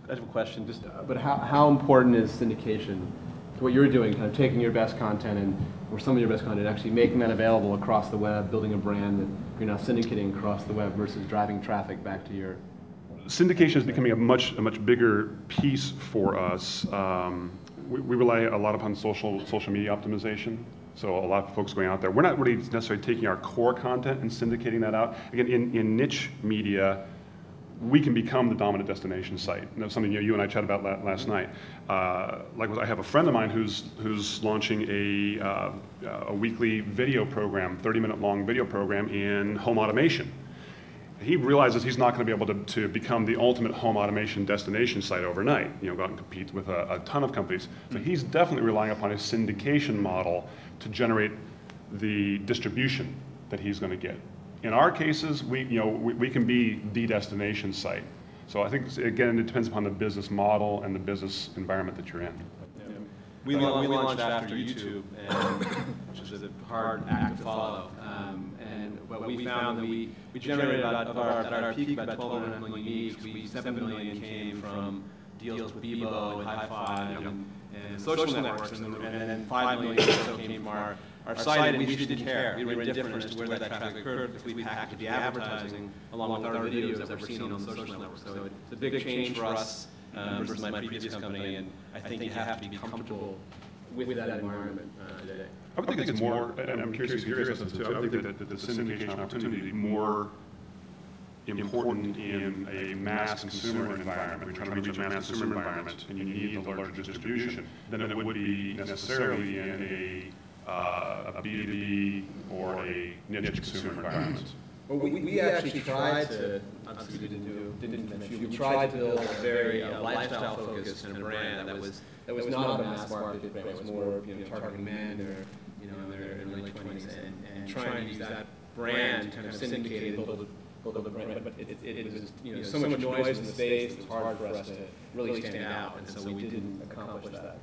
I have a question. But how important is syndication to what you're doing? Kind of taking your best content or some of your best content, actually making that available across the web, building a brand that you're now syndicating across the web versus driving traffic back to your. Syndication is becoming a much bigger piece for us. We rely a lot upon social media optimization. So a lot of folks going out there. We're not really necessarily taking our core content and syndicating that out. Again, in niche media, we can become the dominant destination site. And that's something you and I chatted about last night. Like I have a friend of mine who's launching a weekly video program, 30-minute long video program in home automation. He realizes he's not going to be able to become the ultimate home automation destination site overnight. Go out and compete with a ton of companies. So he's definitely relying upon a syndication model to generate the distribution that he's going to get. In our cases, we can be the destination site. So I think, again, it depends upon the business model and the business environment that you're in. Yeah. We launched after YouTube, which is a hard act to follow. But we found that we generated at our peak about 1,200 million uniques. 7 million came from deals with Bebo and Hi-Fi and social networks, and then 5 million or so came from our site, and we just didn't care. We were indifferent as to where that traffic occurred because we packaged the advertising along with our videos that we're seeing on the social networks. So it's a big change for us versus my previous company, and I think you have to be comfortable with that environment today. I would think it's more, and I'm curious to hear your assessment too, I would think that the syndication opportunity is more important in a mass consumer environment. We're trying to reach a mass consumer environment, and you need a larger distribution than it would be necessarily in a B2B or a niche consumer environment. Well, we actually tried to, obviously we didn't finish, we tried to build a very lifestyle-focused kind of brand that was not a mass market brand. It was more targeting men in their early 20s and trying to use that brand kind of syndicated and build a brand. But it was so much noise in the space, it was hard for us to really stand out, and so we didn't accomplish that.